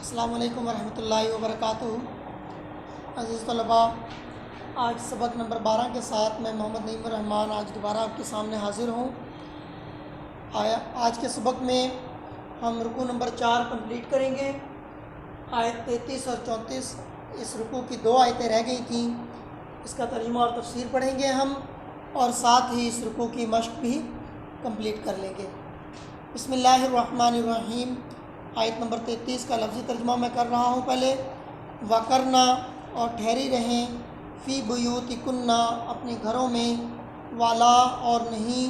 अस्सलाम वालेकुम रहमतुल्लाहि व बरकातुहू। अज़ीज़ तलबा, आज सबक नंबर 12 के साथ मैं मोहम्मद नईमुर रहमान आज दोबारा आपके सामने हाज़िर हूँ। आज के सबक में हम रुकू नंबर 4 कंप्लीट करेंगे। आयत 33 और 34, इस रुकू की 2 आयतें रह गई थीं, इसका तर्जुमा और तफसीर पढ़ेंगे हम और साथ ही इस रुकू की मश्क भी कंप्लीट कर लेंगे। बिस्मिल्लाहिर्रहमानिर्रहीम। आयत नंबर 33 का लफ्ज़ी तर्जुमा मैं कर रहा हूँ। पहले वकरना और ठहरी रहें, फ़ी बुयूतिकुन्ना अपने घरों में, वाला और नहीं,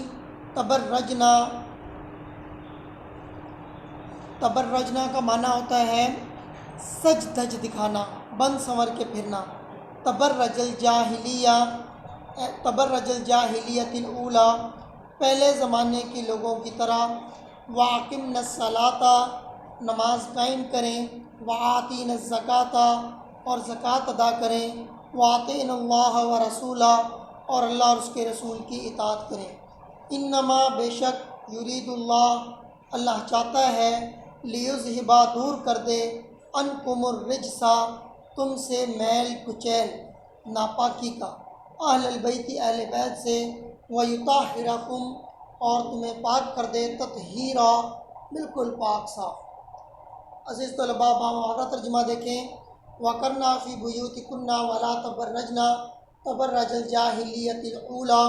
तबर्रजना। तबर्रजना का माना होता है सज धज दिखाना, बन संवर के फिरना। तबर्रजल जाहिलिया, तबर्रजल जाहिलियतिल ऊला, पहले ज़माने के लोगों की तरह। वाक़िमन सलाता, नमाज कायम करें। वातीन ज़काता, और ज़कात अदा करें। वातीन अल्लाह व रसूला, और अल्लाह और उसके रसूल की इताअत करें। इन्नमा बेशक युरीदुल्लाह, अल्लाह चाहता है, लियुज़हिबा दूर कर दे, अनकुमुर रिजसा तुमसे मैल कुचैल नापाकी का, अहलल बैती अहले बैत से, व युताहिरकुम और तुम्हें पाक कर दे, तत्हीरा बिल्कुल पाक साफ। अज़ीज़ तलबा, बामुहावरा तर्जुमा देखें। वकरना फ़ी बुयूतिकुन्ना वला तबर्रजना तबर्रजल जाहिलियतिल ऊला,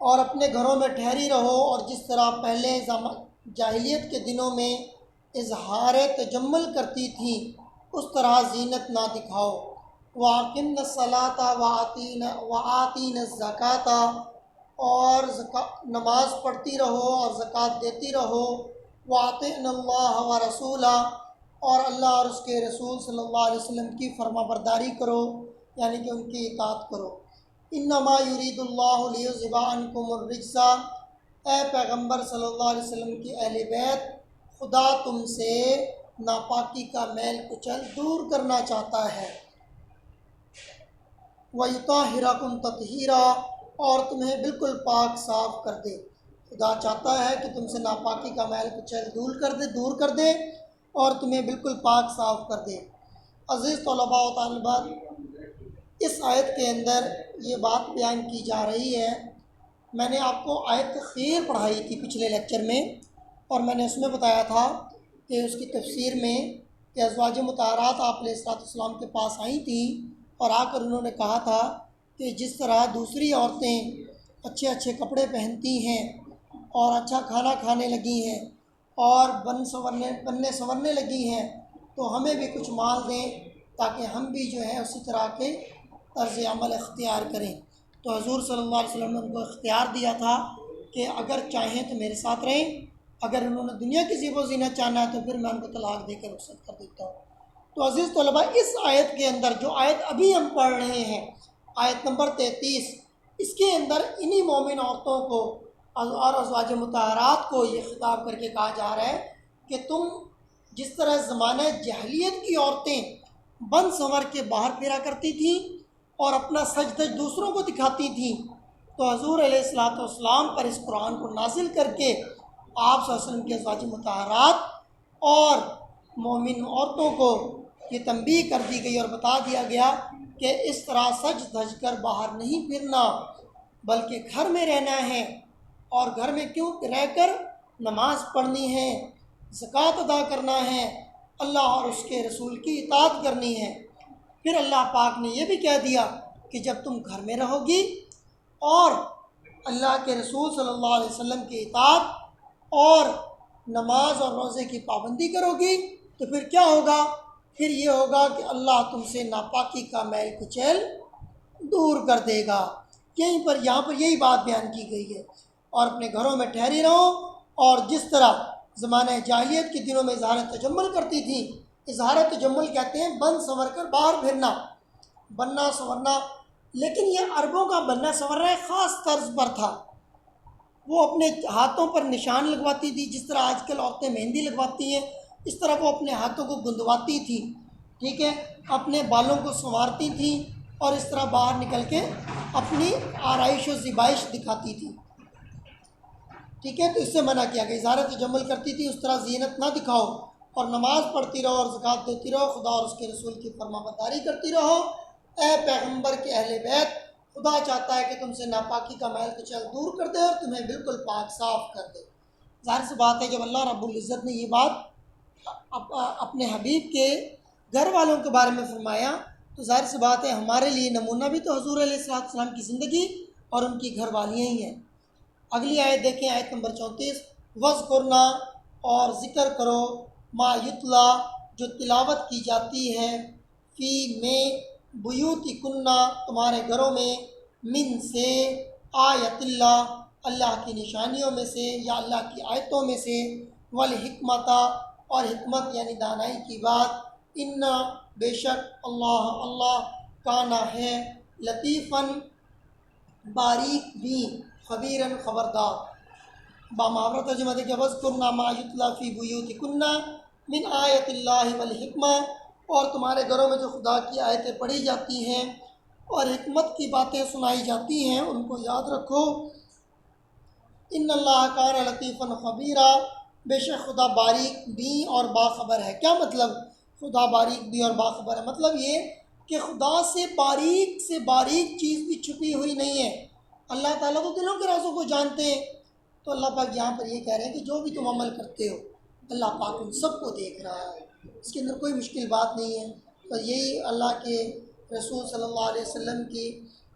और अपने घरों में ठहरी रहो और जिस तरह पहले जाहिलियत के दिनों में इजहार तजम्मुल करती थी उस तरह ज़ीनत ना दिखाओ। वाक़िमन सलाता वातीन ज़काता, और नमाज पढ़ती रहो और ज़कात देती रहो। वातिन अल्लाह व रसूला, और अल्लाह और उसके रसूल सल्लल्लाहु अलैहि वसल्लम की फरमाबरदारी करो, यानी कि उनकी इताअत करो। इन्नमा युरीदुल्लाहु लियुज़हिबा अन्कुमुर रिजसा, ए पैगम्बर सल्लल्लाहु अलैहि वसल्लम की अहले बैत, खुदा तुमसे नापाकी का मैल कुचल दूर करना चाहता है। वयुताहिरकुम तत्हीरा, और तुम्हें बिल्कुल पाक साफ कर दे। खुदा चाहता है कि तुमसे नापाकी का मैल कुचल दूर कर दे और तुम्हें बिल्कुल पाक साफ कर दे। अज़ीज़ तलबा व तालिबात, इस आयत के अंदर ये बात बयान की जा रही है। मैंने आपको आयत खीर पढ़ाई थी पिछले लेक्चर में, और मैंने उसमें बताया था कि उसकी तफसीर में कि अज़वाज मुताहरात आप अलैहिस्सलाम के पास आई थी और आकर उन्होंने कहा था कि जिस तरह दूसरी औरतें अच्छे अच्छे कपड़े पहनती हैं और अच्छा खाना खाने लगी हैं और बनने संवरने लगी हैं, तो हमें भी कुछ माल दें ताकि हम भी जो है उसी तरह के तर्ज़ अमल इख्तियार करें। तो हुज़ूर सल्लल्लाहु अलैहि वसल्लम ने उनको इख्तियार दिया था कि अगर चाहें तो मेरे साथ रहें, अगर उन्होंने दुनिया की ज़ीबो ज़ीनत चाहना है तो फिर मैं उनको तलाक़ देकर रुख़्सत कर देता हूँ। तो अज़ीज़ तलबा, इस आयत के अंदर जो आयत अभी हम पढ़ रहे हैं, आयत नंबर 33, इसके अंदर इन्हीं मोमिन औरतों को और अज़वाज मुताहरात को ये ख़िताब करके कहा जा रहा है कि तुम जिस तरह ज़माने जहलियत की औरतें बन संवर के बाहर फिरा करती थीं और अपना सज धज दूसरों को दिखाती थीं, तो हुज़ूर अलैहिस्सलातु वस्सलाम पर इस कुरान को नाजिल करके आप सल्लल्लाहु अलैहि वसल्लम के अज़वाज मुताहरात और मोमिन औरतों को ये तंबीह कर दी गई और बता दिया गया कि इस तरह सज धज कर बाहर नहीं फिरना, बल्कि घर में रहना है। और घर में क्यों रहकर नमाज पढ़नी है, ज़कात अदा करना है, अल्लाह और उसके रसूल की इताअत करनी है। फिर अल्लाह पाक ने यह भी कह दिया कि जब तुम घर में रहोगी और अल्लाह के रसूल सल्लल्लाहु अलैहि वसल्लम की इताअत और नमाज और रोज़े की पाबंदी करोगी तो फिर क्या होगा? फिर ये होगा कि अल्लाह तुमसे नापाकी का मैल कुचैल दूर कर देगा। यहाँ पर यही बात बयान की गई है। और अपने घरों में ठहरी रहो और जिस तरह ज़माने जाहिलियत के दिनों में इज़हार तजम्मुल करती थी, इज़हार तजम्मुल कहते हैं बन संवर कर बाहर फिरना, बनना संवरना। लेकिन ये अरबों का बनना संवरना ख़ास तर्ज पर था। वो अपने हाथों पर निशान लगवाती थी, जिस तरह आजकल औरतें मेहंदी लगवाती हैं, इस तरह वो अपने हाथों को गुंदवाती थी, ठीक है, अपने बालों को संवारती थी और इस तरह बाहर निकल के अपनी आराइश व ज़िबाइश दिखाती थी। ठीक है, तो इससे मना किया गया। इज़ारत तजम्मुल करती थी, उस तरह ज़ीनत ना दिखाओ, और नमाज़ पढ़ती रहो और ज़कात देती रहो, खुदा और उसके रसूल की फरमाबरदारी करती रहो। ए पैगम्बर के अहले बैत, खुदा चाहता है कि तुमसे नापाकी का मैल कुचैल दूर कर दे और तुम्हें बिल्कुल पाक साफ़ कर दे। ज़ाहिर सी बात है, जब अल्लाह रब्बुल इज़्ज़त ने ये बात अपने हबीब के घर वालों के बारे में फरमाया, तो ज़ाहिर सी बात है हमारे लिए नमूना भी तो हुज़ूर अलैहिस्सलाम की ज़िंदगी और उनकी घर वालियाँ ही हैं। अगली आयत देखें, आयत नंबर 34। वज़्कुरना, और ज़िक्र करो, मा युतला, जो तिलावत की जाती है, फ़ी में, बुयूतिकुन्ना, तुम्हारे घरों में, मिन से, आयतिल्ला, अल्लाह की निशानियों में से या अल्लाह की आयतों में से, वल हिकमता, और हिकमत यानी दानाई की बात, इन्ना, बेशक, अल्लाह काना है, लतीफ़न, बारीक भी, खबीरन, ख़बरदार। बामावरा तर्जुमा देखिए, वज़्कुरना मा युतला फ़ी बुयूतिकुन्ना मिन आयतिल्लाहि वल हिकमा, और तुम्हारे घरों में जो खुदा की आयतें पढ़ी जाती हैं और हिकमत की बातें सुनाई जाती हैं, उनको याद रखो। इन्नल्लाह काना लतीफ़न ख़बीरा, बेशक खुदा बारीक भी और बाखबर है। क्या मतलब खुदा बारीक भी और बाखबर है? मतलब ये कि खुदा से बारीक चीज़ भी छुपी हुई नहीं है। अल्लाह ताला तो दिलों के राज़ों को जानते हैं। तो अल्लाह पाक यहाँ पर ये कह रहे हैं कि जो भी तुम अमल करते हो, अल्लाह पाक उन सबको देख रहा है, इसके अंदर कोई मुश्किल बात नहीं है। तो यही अल्लाह के रसूल सल्लल्लाहु अलैहि वसल्लम की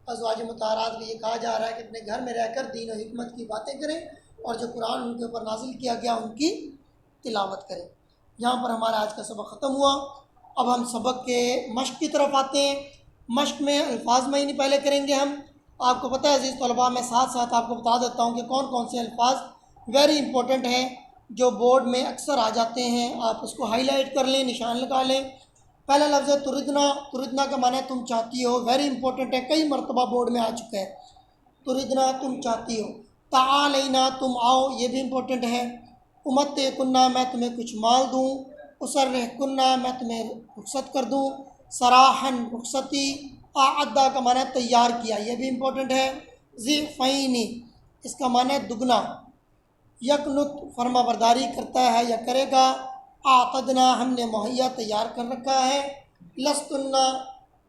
अज़वाज मुताहरात में ये कहा जा रहा है कि अपने घर में रहकर दीन और हिकमत की बातें करें और जो कुरान उनके ऊपर नाजिल किया गया उनकी तिलावत करें। यहाँ पर हमारा आज का सबक ख़त्म हुआ। अब हम सबक के मश्क की तरफ आते हैं। मश्क में अल्फाज मईनी पहले करेंगे हम। आपको पता है अज़ीज़ तलबा, मैं साथ साथ आपको बता देता हूँ कि कौन कौन से अल्फाज वेरी इंपॉर्टेंट हैं जो बोर्ड में अक्सर आ जाते हैं। आप उसको हाईलाइट कर लें, निशान लगा लें। पहला लफ्ज़ है तुरिदना। तुरिदना का माना है तुम चाहती हो, वेरी इंपॉर्टेंट है, कई मरतबा बोर्ड में आ चुका है। तुरिदना, तुम चाहती हो। तालैना, तुम आओ, ये भी इम्पोर्टेंट है। उमत कुन्ना, मैं तुम्हें कुछ माल दूँ। उसर कुन्ना, मैं तुम्हें रुखसत कर दूँ। सराहन, रुखसती। आअद्दा का माना है तैयार किया, ये भी इम्पोर्टेंट है। ज़िफ़ैनी, इसका माना है दुगना। यकनुत, फरमा बरदारी करता है या करेगा। आतदना, हमने मुहैया तैयार कर रखा है। लस्तुन्ना,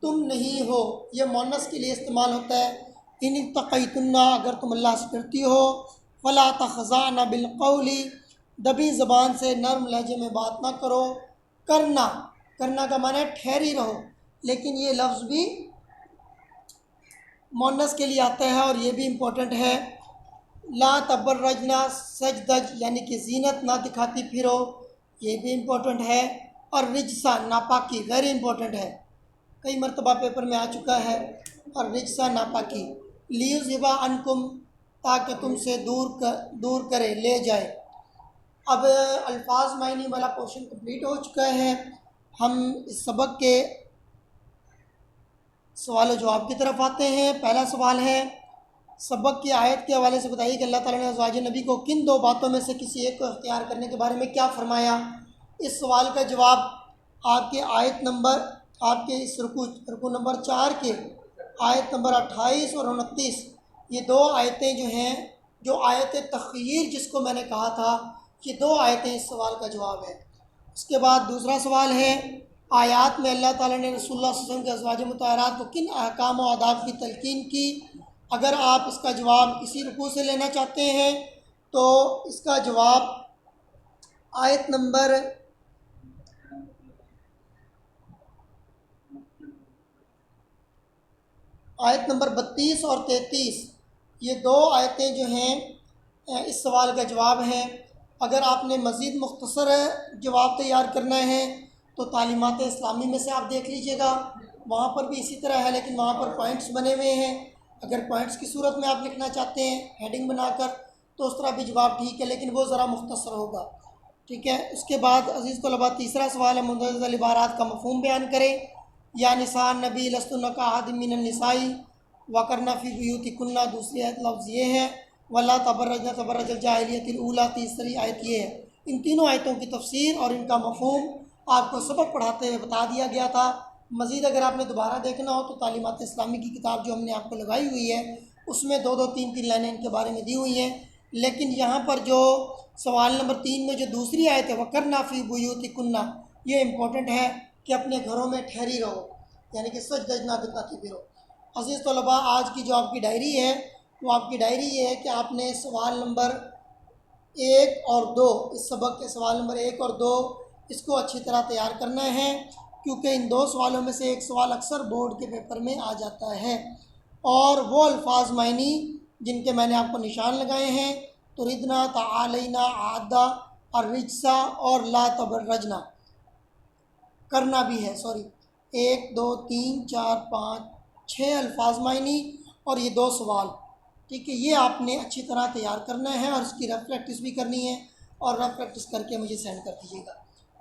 तुम नहीं हो, ये मोनस के लिए इस्तेमाल होता है। इन तक़ैतुन्ना, अगर तुम अल्लाह से डरती हो। फ़ला तख़ज़अना बिलक़ौली, दबी ज़बान से नरम लहजे में बात ना करो। करना, करना का माना है ठहरी रहो, लेकिन ये लफ्ज़ भी मोनस के लिए आता है और ये भी इम्पोर्टेंट है। ला तबर्रजना सजदज, यानी कि जीनत ना दिखाती फिरो, ये भी इम्पोर्टेंट है। और रिजसा, नापाकी, वेरी इम्पोर्टेंट है, कई मरतबा पेपर में आ चुका है। और रिजसा, नापाकी। लियुज़हिबा अनकुम, ताकि तुमसे दूर करे, ले जाए। अब अल्फाज मायनी वाला पोर्शन कंप्लीट हो चुका है। हम इस सबक के सवाल जवाब की तरफ आते हैं। पहला सवाल है, सबक की आयत के हवाले से बताइए कि अल्लाह ताला ने अज़वाज नबी को किन दो बातों में से किसी एक को इख्तियार करने के बारे में क्या फ़रमाया। इस सवाल का जवाब आपके आयत नंबर, आपके इस रुकू नंबर 4 के आयत नंबर 28 और 29, ये दो आयतें जो हैं, जो आयत तख़यीर जिसको मैंने कहा था, ये दो आयतें इस सवाल का जवाब है। उसके बाद दूसरा सवाल है, आयात में अल्लाह ताला ने रसूलुल्लाह सल्लल्लाहु अलैहि वसल्लम के अज़वाज मुताहरात को किन अहकाम और आदाब की तलकीन की। अगर आप इसका जवाब इसी रुकू से लेना चाहते हैं तो इसका जवाब आयत नंबर 32 और 33, ये दो आयतें जो हैं इस सवाल का जवाब हैं। अगर आपने मज़ीद मुख्तसर जवाब तैयार करना है तो तालीमात इस्लामी में से आप देख लीजिएगा, वहाँ पर भी इसी तरह है, लेकिन वहाँ पर पॉइंट्स बने हुए हैं। अगर पॉइंट्स की सूरत में आप लिखना चाहते हैं हेडिंग बनाकर, तो उस तरह भी जवाब ठीक है, लेकिन वो ज़रा मुख्तसर होगा। ठीक है। उसके बाद अज़ीज़ तलबा, तीसरा सवाल है, मुंदरज़ इबारात का मफ़हूम बयान करें। या निसान नबी लस्तुन्ना का अहद मिनन निसाई वकरना फ़ी बुयूतिकुन्ना, दूसरी आयत लफ्ज़ ये है। वला तबर्रजना तबर्रुजल जाहिलियतिल ऊला, तीसरी आयत ये है। इन तीनों आयतों की तफसीर और इनका मफ़हूम आपको सबक पढ़ाते हुए बता दिया गया था। मज़ीद अगर आपने दोबारा देखना हो तो तालीमात इस्लामी की किताब जो हमने आपको लगाई हुई है, उसमें 2-2, 3-3 लाइनें इनके बारे में दी हुई हैं। लेकिन यहाँ पर जो सवाल नंबर 3 में जो दूसरी आयत है वकरना फ़ी बुयूतिकुन्ना, ये इम्पोर्टेंट है कि अपने घरों में ठहरी रहो, यानी कि सच दजना बिताती फिरो। अज़ीज़ तलबा, आज की जो आपकी डायरी है वो आपकी डायरी ये है कि आपने सवाल नंबर 1 और 2, इस सबक के सवाल नंबर 1 और 2 इसको अच्छी तरह तैयार करना है, क्योंकि इन 2 सवालों में से एक सवाल अक्सर बोर्ड के पेपर में आ जाता है। और वो अल्फाज मायनी जिनके मैंने आपको निशान लगाए हैं, तुरिदना, तालैना, आदा और रिजसा और ला तबर्रजना, करना भी है, सॉरी, 1 2 3 4 5 6 अल्फाज मायनी और ये 2 सवाल, ठीक है। ये आपने अच्छी तरह तैयार करना है और इसकी रफ प्रैक्टिस भी करनी है, और रफ प्रैक्टिस करके मुझे सेंड कर दीजिएगा।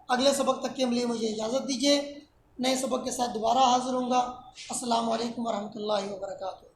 अगले सबक तक के लिए मुझे इजाज़त दीजिए, नए सबक के साथ दोबारा हाज़िर होऊंगा। अस्सलाम वालेकुम वरहमतुल्लाहि वबरकातुहू।